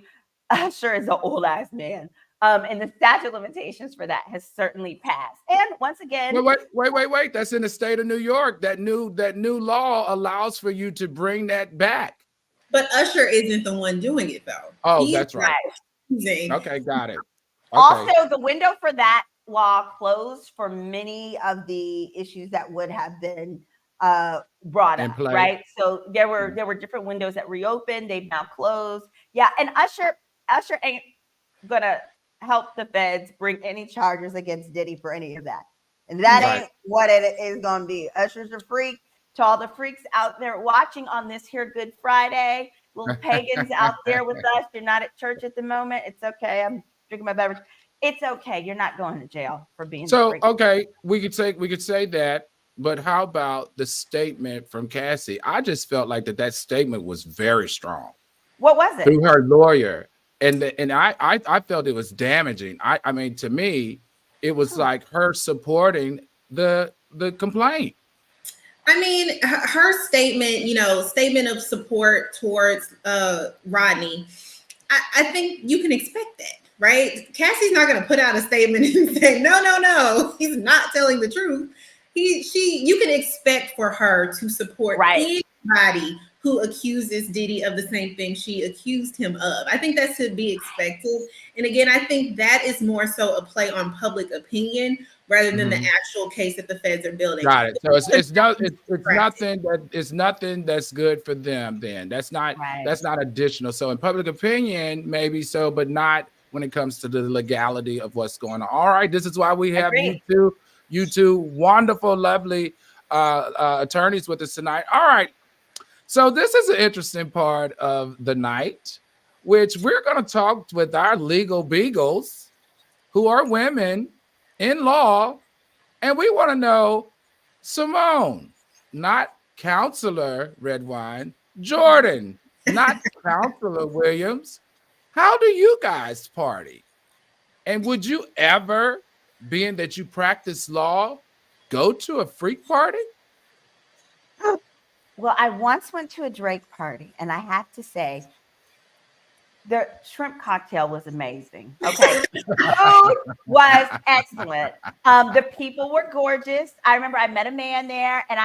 Usher is an old ass man. And the statute of limitations for that has certainly passed. And once again, wait. That's in the state of New York. That new law allows for you to bring that back. But Usher isn't the one doing it, though. Oh, that's right. Okay, got it. Okay. Also, the window for that law closed for many of the issues that would have been brought up, right? So there were different windows that reopened. They've now closed. Yeah, and Usher ain't gonna help the feds bring any charges against Diddy for any of that, and that ain't what it is gonna be. Usher's a freak. To all the freaks out there watching on this here Good Friday, little pagans out there with us, you're not at church at the moment. It's okay. I'm drinking my beverage. It's okay. You're not going to jail for being so. Okay, we could say that. But how about the statement from Cassie? I just felt like that statement was very strong. What was it? Through her lawyer. And I felt it was damaging. I mean, to me, it was like her supporting the complaint. I mean, her statement, statement of support towards Rodney, I think you can expect that, right? Cassie's not going to put out a statement and say, no, he's not telling the truth. You can expect for her to support anybody who accuses Diddy of the same thing she accused him of. I think that should be expected. And again, I think that is more so a play on public opinion rather than the actual case that the feds are building. Got it. So it's nothing that's good for them. Then that's not additional. So in public opinion, maybe so, but not when it comes to the legality of what's going on. All right, this is why we have you two wonderful, lovely attorneys with us tonight. All right. So this is an interesting part of the night, which we're going to talk with our legal beagles who are women in law. And we want to know, Symone, not Counselor Redwine, Jordan, not Counselor Williams. How do you guys party? And would you ever, being that you practice law, go to a freak party? Well, I once went to a Drake party, and I have to say, the shrimp cocktail was amazing. Okay. Food was excellent. The people were gorgeous. I remember I met a man there, and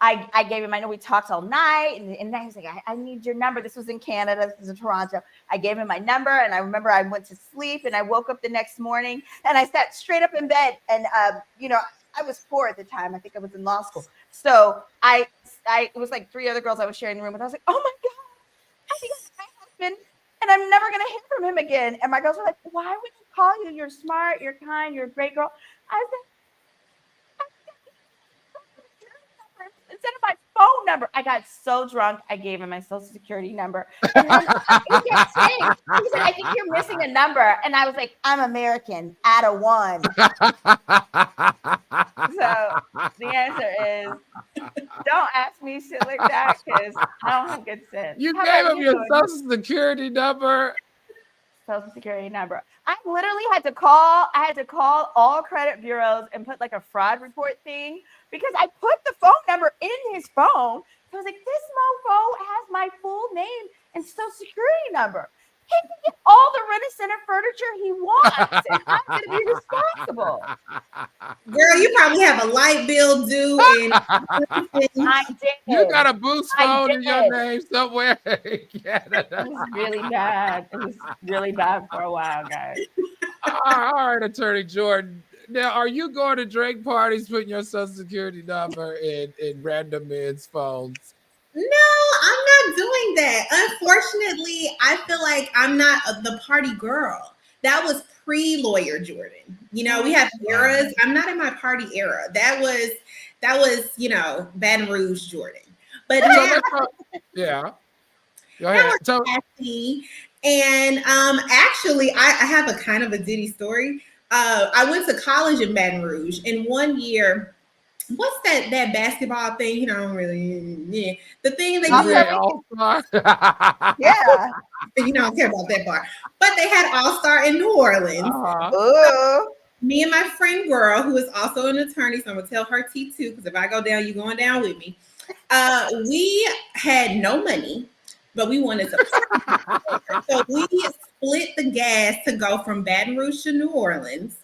I gave him, I know we talked all night, and then he was like, I need your number. This was in Canada. This was in Toronto. I gave him my number, and I remember I went to sleep, and I woke up the next morning, and I sat straight up in bed, and, I was 4 at the time. I think I was in law school. So it was like 3 other girls I was sharing the room with. I was like, oh my God, I think that's my husband, and I'm never going to hear from him again. And my girls were like, why would he call you? You're smart, you're kind, you're a great girl. I said, instead of my phone number, I got so drunk, I gave him my social security number. And then he kept saying, he said, I think you're missing a number. And I was like, I'm American, add a 1. So the answer is, don't ask me shit like that, because I don't have good sense. You How gave about him you, your Jordan? social security number. Social security number. I literally had to call all credit bureaus and put like a fraud report thing because I put the phone number in his phone. I was like, this mofo has my full name and social security number. He can get all the Rent-A-Center furniture he wants, and I'm going to be responsible. Girl, you probably have a light bill due, and I did. You got a boost phone in your did. name somewhere in Canada. It was really bad. It was really bad for a while, guys. All right, Attorney Jordan. Now, are you going to drink parties putting your social security number in random men's phones? no, I'm not doing that. Unfortunately, I feel like I'm not the party girl. That was pre-lawyer Jordan. You know, we have eras. I'm not in my party era. That was Baton Rouge Jordan. But So now, let's talk- yeah. Go ahead. So, Cassie, and actually, I have a kind of a Diddy story. I went to college in Baton Rouge, and one year, what's that basketball thing? You know, really, the thing that NBA All-Star. Yeah. you don't care about that part. But they had All-Star in New Orleans. Uh-huh. Me and my friend girl, who is also an attorney, so I'm gonna tell her T too, because if I go down, you going down with me. We had no money, but we wanted to. So we split the gas to go from Baton Rouge to New Orleans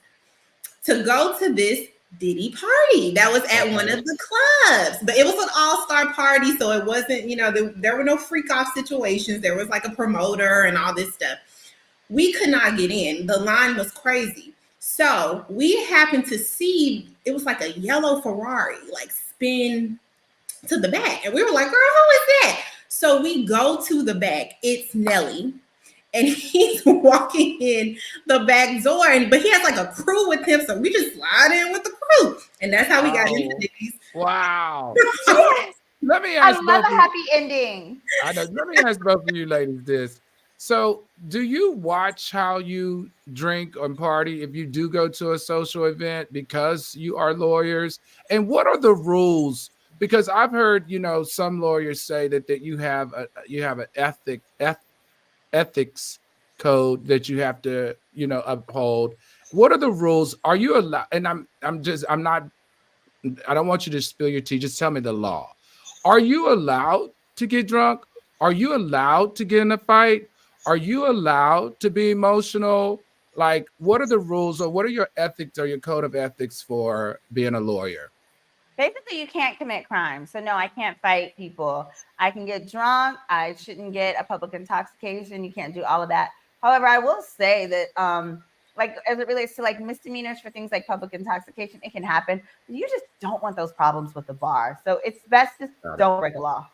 to go to this Diddy party that was at one of the clubs. But it was an all-star party, so it wasn't, there were no freak-off situations. There was like a promoter and all this stuff. We could not get in. The line was crazy. So we happened to see, it was like a yellow Ferrari, like spin to the back. And we were like, girl, who is that? So we go to the back. It's Nelly. And he's walking in the back door, but he has like a crew with him. So we just slide in with the crew. And that's how we got into these. Wow. Yes. Let me I ask love a both happy ending. I know. Let me ask both of you ladies this. So, do you watch how you drink and party if you do go to a social event because you are lawyers? And what are the rules? Because I've heard, some lawyers say that you have an ethics code that you have to, uphold. What are the rules? Are you allowed? And I don't want you to spill your tea. Just tell me the law. Are you allowed to get drunk? Are you allowed to get in a fight? Are you allowed to be emotional? Like, what are the rules, or what are your ethics or your code of ethics for being a lawyer? Basically, you can't commit crimes. So no, I can't fight people. I can get drunk. I shouldn't get a public intoxication. You can't do all of that. However, I will say that like as it relates to like misdemeanors for things like public intoxication, it can happen. You just don't want those problems with the bar. So it's best just don't break the law.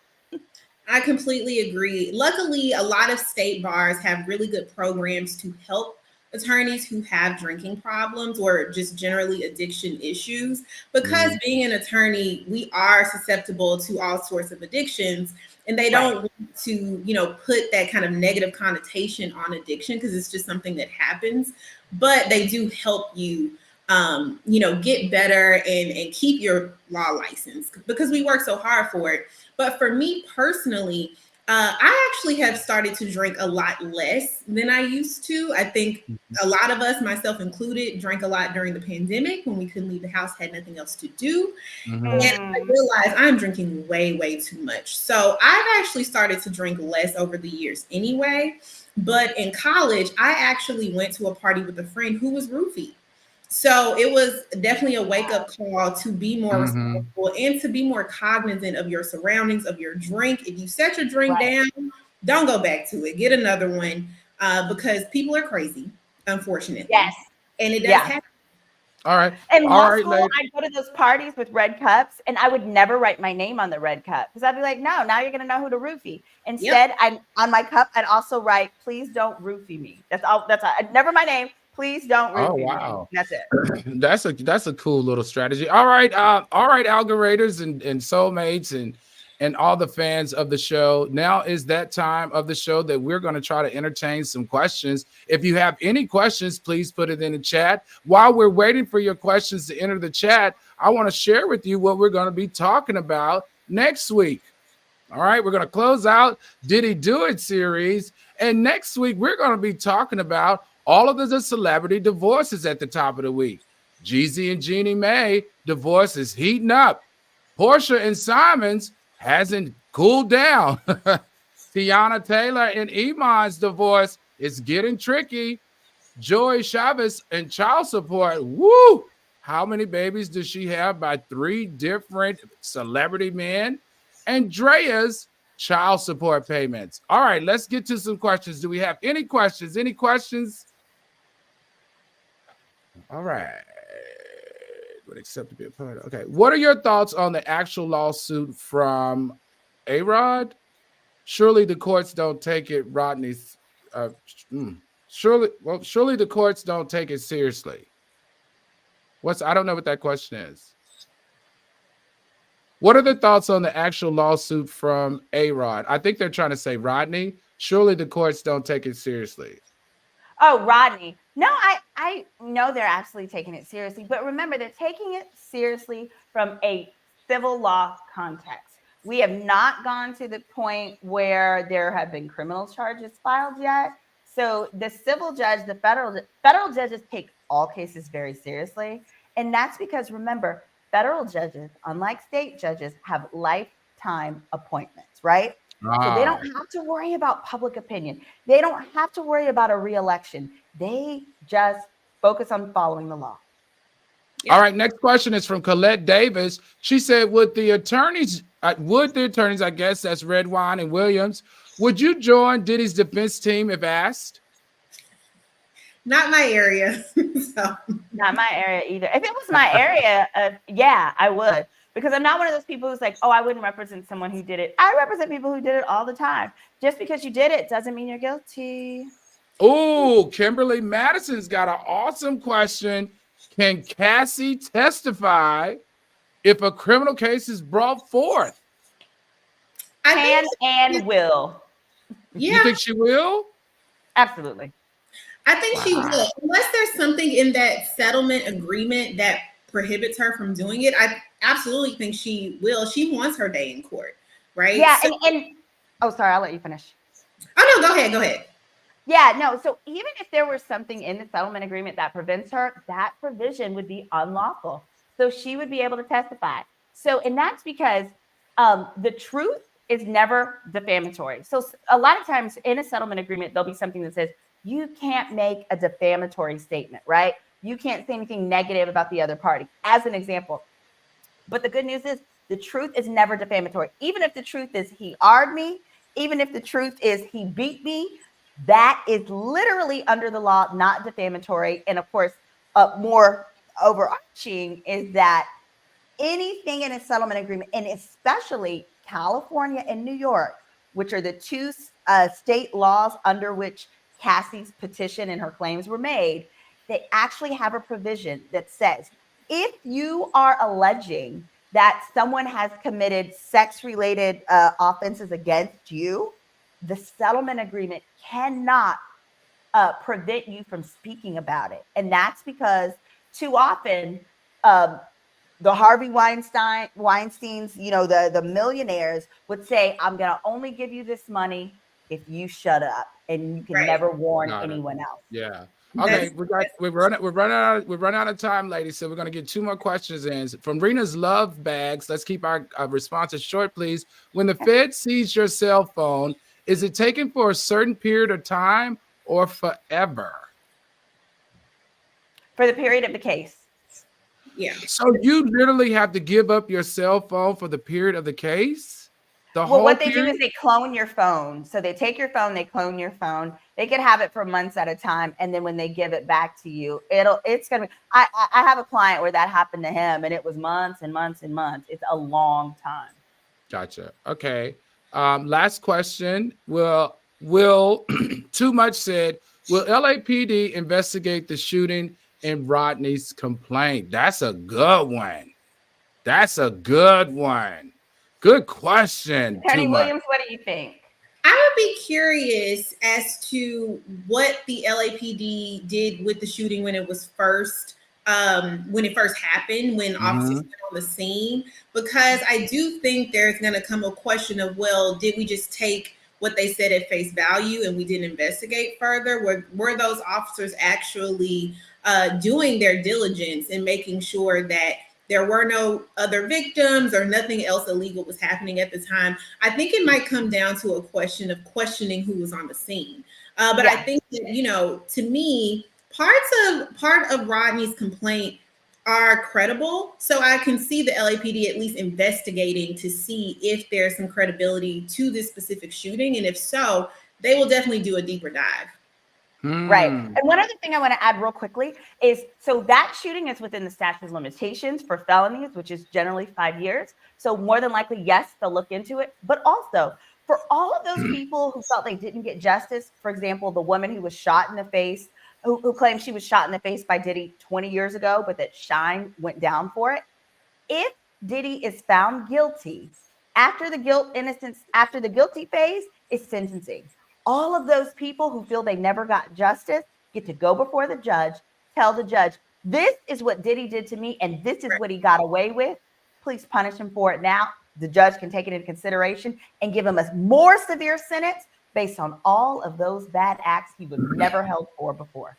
I completely agree. Luckily, a lot of state bars have really good programs to help attorneys who have drinking problems or just generally addiction issues. Because being an attorney, we are susceptible to all sorts of addictions, and they don't want to, put that kind of negative connotation on addiction because it's just something that happens. But they do help you, get better and keep your law license because we work so hard for it. But for me personally, I actually have started to drink a lot less than I used to. I think a lot of us, myself included, drank a lot during the pandemic when we couldn't leave the house, had nothing else to do. And I realized I'm drinking way, way too much. So I've actually started to drink less over the years anyway. But in college, I actually went to a party with a friend who was roofied. So it was definitely a wake-up call to be more responsible and to be more cognizant of your surroundings, of your drink. If you set your drink down, don't go back to it. Get another one because people are crazy, unfortunately. Yes. And it does happen. All right. In law school, I'd go to those parties with red cups, and I would never write my name on the red cup because I'd be like, no, now you're going to know who to roofie. Instead, on my cup, I'd also write, please don't roofie me. That's all. Never my name. Please don't roofie me. That's it. That's a cool little strategy. All right, algoriters and soulmates and all the fans of the show. Now is that time of the show that we're going to try to entertain some questions. If you have any questions, please put it in the chat. While we're waiting for your questions to enter the chat, I want to share with you what we're going to be talking about next week. All right, we're going to close out Diddy Do It series. And next week, we're going to be talking about all of the celebrity divorces at the top of the week. Jeezy and Jeannie Mae divorce is heating up. Portia and Simon's hasn't cooled down. Tiana Taylor and Iman's divorce is getting tricky. Joey Chavez and child support. Woo! How many babies does she have by 3 different celebrity men? And Drea's child support payments. All right, let's get to some questions. Do we have any questions? Any questions? All right. Would accept to be a part. Okay. What are your thoughts on the actual lawsuit from A-Rod? Surely the courts don't take it, Rodney's. Surely the courts don't take it seriously. I don't know what that question is. What are the thoughts on the actual lawsuit from A-Rod? I think they're trying to say Rodney. Surely the courts don't take it seriously. Oh, Rodney. No, I know they're absolutely taking it seriously. But remember, they're taking it seriously from a civil law context. We have not gone to the point where there have been criminal charges filed yet. So the civil judge, the federal judges take all cases very seriously. And that's because, remember, federal judges, unlike state judges, have lifetime appointments, right? So they don't have to worry about public opinion. They don't have to worry about a re-election. They just focus on following the law. Yeah. All right, next question is from Colette Davis. She said, would the attorneys, I guess that's Redwine and Williams, would you join Diddy's defense team if asked? Not my area. So. Not my area either. If it was my area, yeah, I would. Because I'm not one of those people who's like, oh, I wouldn't represent someone who did it. I represent people who did it all the time. Just because you did it doesn't mean you're guilty. Oh, Kimberly Madison's got an awesome question. Can Cassie testify if a criminal case is brought forth? Can and will. Yeah. You think she will? Absolutely. I think she will. Unless there's something in that settlement agreement that prohibits her from doing it, I absolutely think she will. She wants her day in court, right? Yeah, and oh, sorry, I'll let you finish. Oh, no, go ahead. Yeah, no, so even if there was something in the settlement agreement that prevents her, that provision would be unlawful. So she would be able to testify. So, and that's because the truth is never defamatory. So a lot of times in a settlement agreement, there'll be something that says, you can't make a defamatory statement, right? You can't say anything negative about the other party, as an example. But the good news is the truth is never defamatory. Even if the truth is he arred me, even if the truth is he beat me, that is literally under the law, not defamatory. And of course, more overarching is that anything in a settlement agreement, and especially California and New York, which are the two state laws under which Cassie's petition and her claims were made, they actually have a provision that says, if you are alleging that someone has committed sex-related offenses against you, the settlement agreement cannot prevent you from speaking about it. And that's because too often the Harvey Weinsteins, the millionaires would say, I'm going to only give you this money if you shut up, and you can never warn anyone else. Yeah. Okay, we're running out of time, ladies. So we're gonna get 2 more questions in from Rena's love bags. Let's keep our responses short, please. When the Fed sees your cell phone, is it taken for a certain period of time or forever? For the period of the case. Yeah. So you literally have to give up your cell phone for the period of the case? What they do is they clone your phone. So they take your phone, they clone your phone. They could have it for months at a time. And then when they give it back to you, it's going to be, I have a client where that happened to him and it was months and months and months. It's a long time. Gotcha. Okay. Last question. Will Too Much said, will LAPD investigate the shooting in Rodney's complaint? That's a good one. Good question. Attorney Williams, what do you think? I would be curious as to what the LAPD did with the shooting when it was first when it first happened, when officers went on the scene, because I do think there's going to come a question of, well, did we just take what they said at face value and we didn't investigate further? Were those officers actually doing their diligence and making sure that there were no other victims or nothing else illegal was happening at the time? I think it might come down to a question of questioning who was on the scene. But I think that, to me, part of Rodney's complaint are credible. So I can see the LAPD at least investigating to see if there's some credibility to this specific shooting. And if so, they will definitely do a deeper dive. Right. And one other thing I want to add real quickly is, so that shooting is within the statute of limitations for felonies, which is generally 5 years. So more than likely, yes, they'll look into it. But also, for all of those people who felt they didn't get justice, for example, the woman who was shot in the face, who claimed she was shot in the face by Diddy 20 years ago, but that Shine went down for it. If Diddy is found guilty, after the guilty phase is sentencing. All of those people who feel they never got justice get to go before the judge, tell the judge, this is what Diddy did to me, and this is what he got away with. Please punish him for it now. The judge can take it into consideration and give him a more severe sentence based on all of those bad acts he was never held for before.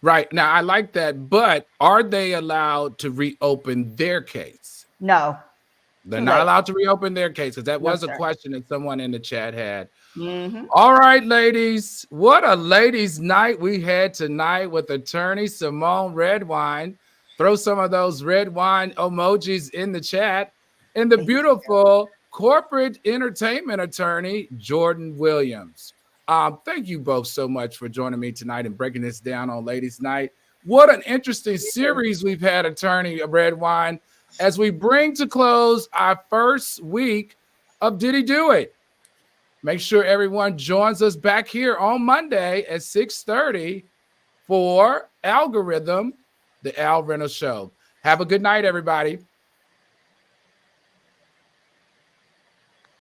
Right. Now, I like that, but are they allowed to reopen their case? No. They're not allowed to reopen their case, because that was a question that someone in the chat had. All right, ladies. What a ladies' night we had tonight with attorney Symone Redwine. Throw some of those red wine emojis in the chat. And the beautiful corporate entertainment attorney, Jordan Williams. Thank you both so much for joining me tonight and breaking this down on Ladies' Night. What an interesting series we've had, attorney Redwine, as we bring to close our first week of Did He Do It? Make sure everyone joins us back here on Monday at 6:30 for Algorithm, the Al Reynolds Show. Have a good night, everybody.